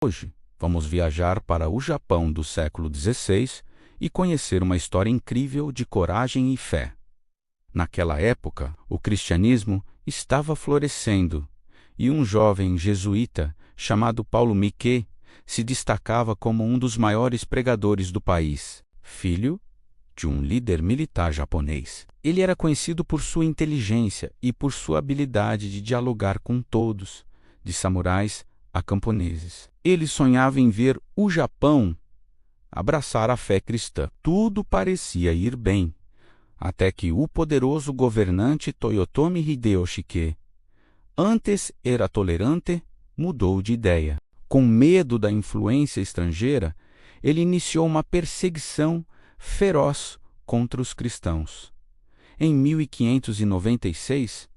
Hoje, vamos viajar para o Japão do século XVI e conhecer uma história incrível de coragem e fé. Naquela época, o cristianismo estava florescendo e um jovem jesuíta chamado Paulo Miki se destacava como um dos maiores pregadores do país, filho de um líder militar japonês. Ele era conhecido por sua inteligência e por sua habilidade de dialogar com todos, de samurais a camponeses. Ele sonhava em ver o Japão abraçar a fé cristã. Tudo parecia ir bem, até que o poderoso governante Toyotomi Hideyoshi, que antes era tolerante, mudou de ideia. Com medo da influência estrangeira, ele iniciou uma perseguição feroz contra os cristãos. Em 1596,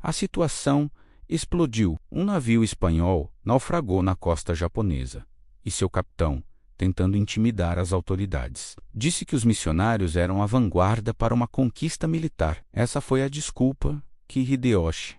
a situação explodiu. Um navio espanhol naufragou na costa japonesa e seu capitão, tentando intimidar as autoridades, disse que os missionários eram a vanguarda para uma conquista militar. Essa foi a desculpa que Hideyoshi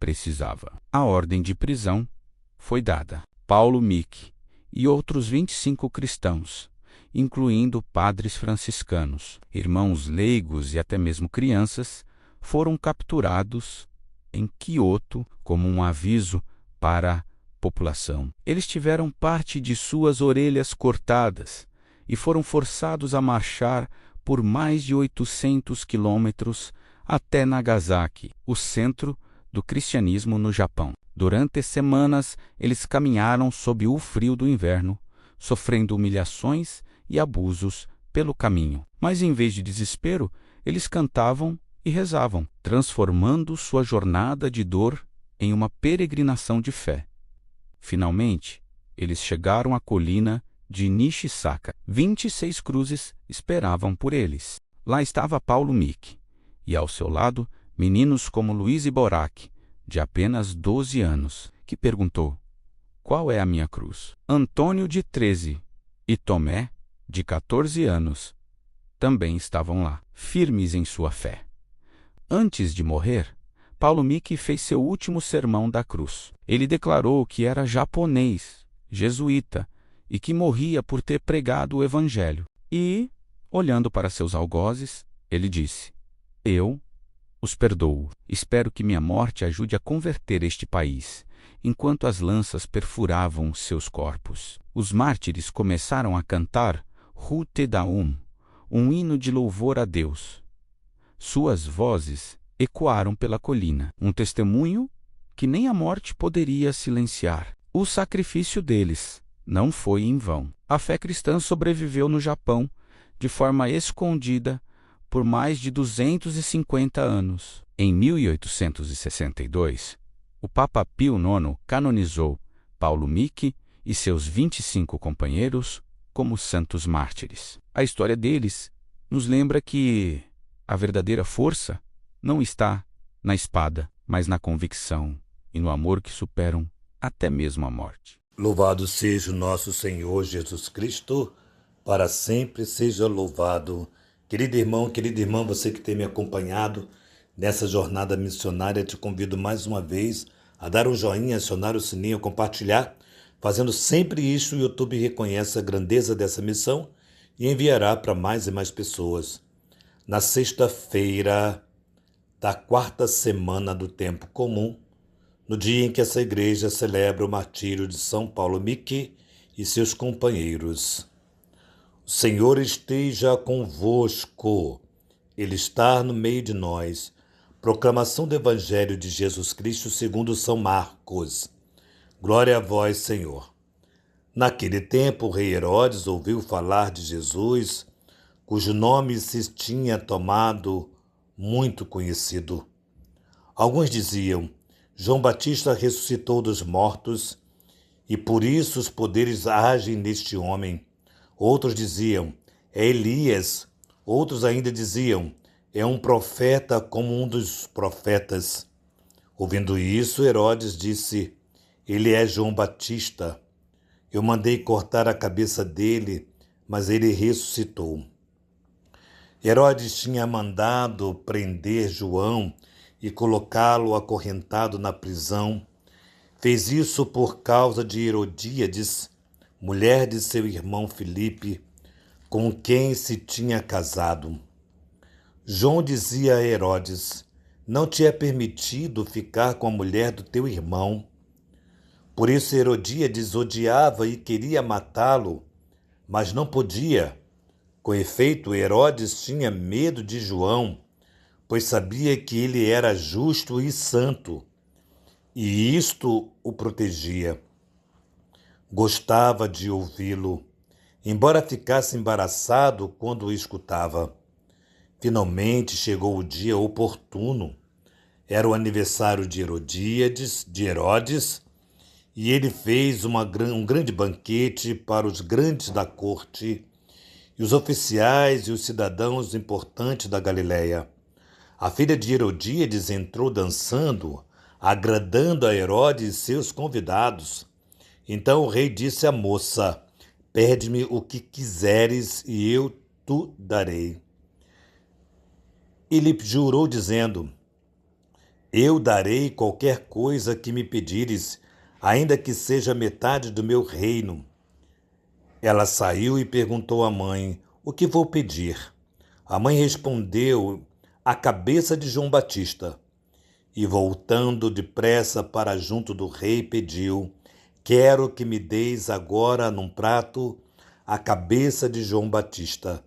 precisava. A ordem de prisão foi dada. Paulo Miki e outros 25 cristãos, incluindo padres franciscanos, irmãos leigos e até mesmo crianças, foram capturados em Kyoto como um aviso para a população. Eles tiveram parte de suas orelhas cortadas e foram forçados a marchar por mais de 800 quilômetros até Nagasaki, o centro do cristianismo no Japão. Durante semanas, eles caminharam sob o frio do inverno, sofrendo humilhações e abusos pelo caminho. Mas em vez de desespero, eles cantavam e rezavam, transformando sua jornada de dor em uma peregrinação de fé. Finalmente, eles chegaram à colina de Nishisaka. 26 cruzes esperavam por eles. Lá estava Paulo Miki, e ao seu lado, meninos como Luiz Iboraki, de apenas 12 anos, que perguntou: "Qual é a minha cruz?" Antônio, de 13, e Tomé, de 14 anos, também estavam lá, firmes em sua fé. Antes de morrer, Paulo Miki fez seu último sermão da cruz. Ele declarou que era japonês, jesuíta, e que morria por ter pregado o Evangelho. E, olhando para seus algozes, ele disse: "Eu os perdoo. Espero que minha morte ajude a converter este país, enquanto as lanças perfuravam seus corpos." Os mártires começaram a cantar Rute Daum, um hino de louvor a Deus. Suas vozes ecoaram pela colina, um testemunho que nem a morte poderia silenciar. O sacrifício deles não foi em vão. A fé cristã sobreviveu no Japão de forma escondida por mais de 250 anos. Em 1862, o Papa Pio IX canonizou Paulo Miki e seus 25 companheiros como santos mártires. A história deles nos lembra que a verdadeira força não está na espada, mas na convicção e no amor que superam até mesmo a morte. Louvado seja o nosso Senhor Jesus Cristo, para sempre seja louvado. Querido irmão, querida irmã, você que tem me acompanhado nessa jornada missionária, te convido mais uma vez a dar um joinha, acionar o sininho, compartilhar. Fazendo sempre isso, o YouTube reconhece a grandeza dessa missão e enviará para mais e mais pessoas. Na sexta-feira da quarta semana do tempo comum, no dia em que essa igreja celebra o martírio de São Paulo Miki e seus companheiros. O Senhor esteja convosco, Ele está no meio de nós. Proclamação do Evangelho de Jesus Cristo segundo São Marcos. Glória a vós, Senhor. Naquele tempo, o rei Herodes ouviu falar de Jesus, cujo nome se tinha tomado muito conhecido. Alguns diziam: João Batista ressuscitou dos mortos e por isso os poderes agem neste homem. Outros diziam: é Elias. Outros ainda diziam: é um profeta como um dos profetas. Ouvindo isso, Herodes disse: ele é João Batista. Eu mandei cortar a cabeça dele, mas ele ressuscitou. Herodes tinha mandado prender João e colocá-lo acorrentado na prisão. Fez isso por causa de Herodíades, mulher de seu irmão Filipe, com quem se tinha casado. João dizia a Herodes: não te é permitido ficar com a mulher do teu irmão. Por isso Herodíades odiava e queria matá-lo, mas não podia. Com efeito, Herodes tinha medo de João, pois sabia que ele era justo e santo, e isto o protegia. Gostava de ouvi-lo, embora ficasse embaraçado quando o escutava. Finalmente chegou o dia oportuno. Era o aniversário de Herodes, e ele fez um grande banquete para os grandes da corte e os oficiais e os cidadãos importantes da Galileia. A filha de Herodíades entrou dançando, agradando a Herodes e seus convidados. Então o rei disse à moça: pede-me o que quiseres e eu te darei. E lhe jurou dizendo: eu darei qualquer coisa que me pedires, ainda que seja metade do meu reino. Ela saiu e perguntou à mãe: o que vou pedir? A mãe respondeu: a cabeça de João Batista. E voltando depressa para junto do rei, pediu: quero que me deis agora num prato a cabeça de João Batista.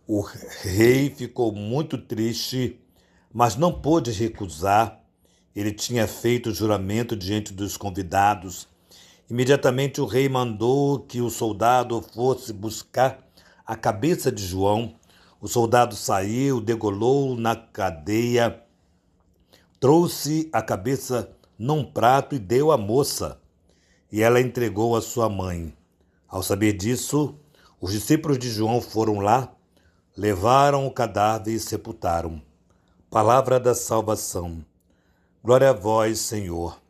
O rei ficou muito triste, mas não pôde recusar. Ele tinha feito o juramento diante dos convidados. Imediatamente o rei mandou que o soldado fosse buscar a cabeça de João. O soldado saiu, degolou na cadeia, trouxe a cabeça num prato e deu à moça, e ela entregou à sua mãe. Ao saber disso, os discípulos de João foram lá, levaram o cadáver e sepultaram. Palavra da salvação. Glória a vós, Senhor.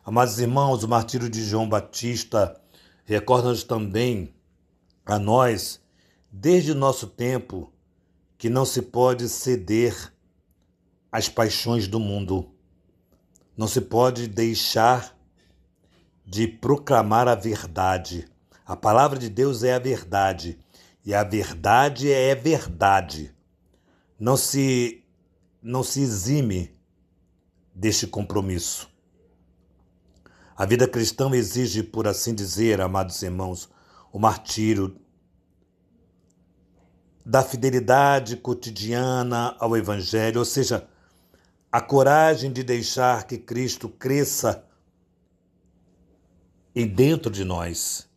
Amados irmãos, o martírio de João Batista recorda-nos também a nós, desde o nosso tempo, que não se pode ceder às paixões do mundo. Não se pode deixar de proclamar a verdade. A palavra de Deus é a verdade, e a verdade é verdade. Não se exime deste compromisso. A vida cristã exige, por assim dizer, amados irmãos, o martírio da fidelidade cotidiana ao Evangelho, ou seja, a coragem de deixar que Cristo cresça dentro de nós,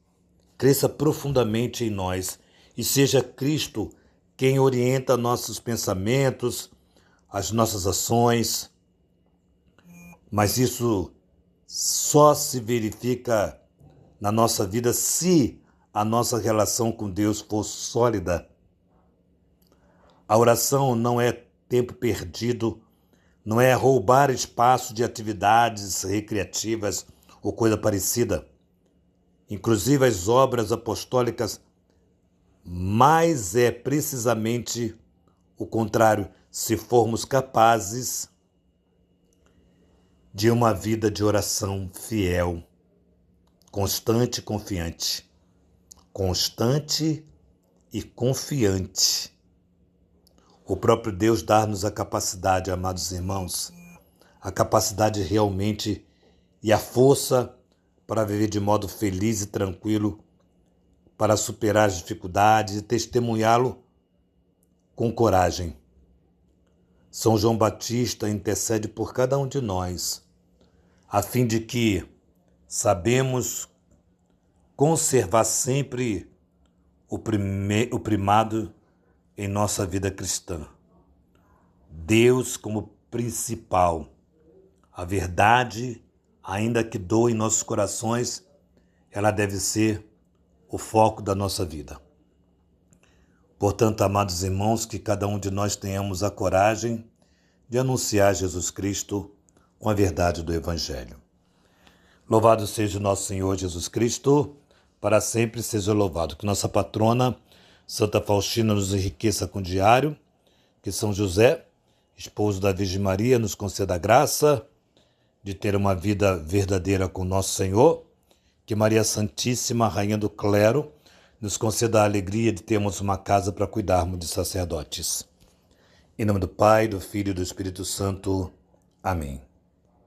cresça profundamente em nós, e seja Cristo quem orienta nossos pensamentos, as nossas ações. Mas isso só se verifica na nossa vida se a nossa relação com Deus for sólida. A oração não é tempo perdido, não é roubar espaço de atividades recreativas ou coisa parecida. Inclusive as obras apostólicas, mas é precisamente o contrário, se formos capazes de uma vida de oração fiel, constante e confiante. Constante e confiante. O próprio Deus dá-nos a capacidade, amados irmãos, a capacidade realmente e a força para viver de modo feliz e tranquilo, para superar as dificuldades e testemunhá-lo com coragem. São João Batista intercede por cada um de nós, a fim de que sabemos conservar sempre o primado em nossa vida cristã. Deus como principal. A verdade, ainda que doa em nossos corações, ela deve ser o foco da nossa vida. Portanto, amados irmãos, que cada um de nós tenhamos a coragem de anunciar Jesus Cristo com a verdade do Evangelho. Louvado seja o nosso Senhor Jesus Cristo, para sempre seja louvado. Que nossa patrona, Santa Faustina, nos enriqueça com o diário, que São José, esposo da Virgem Maria, nos conceda a graça de ter uma vida verdadeira com nosso Senhor que Maria Santíssima, Rainha do Clero, nos conceda a alegria de termos uma casa para cuidarmos de sacerdotes. Em nome do Pai, do Filho e do Espírito Santo. Amém.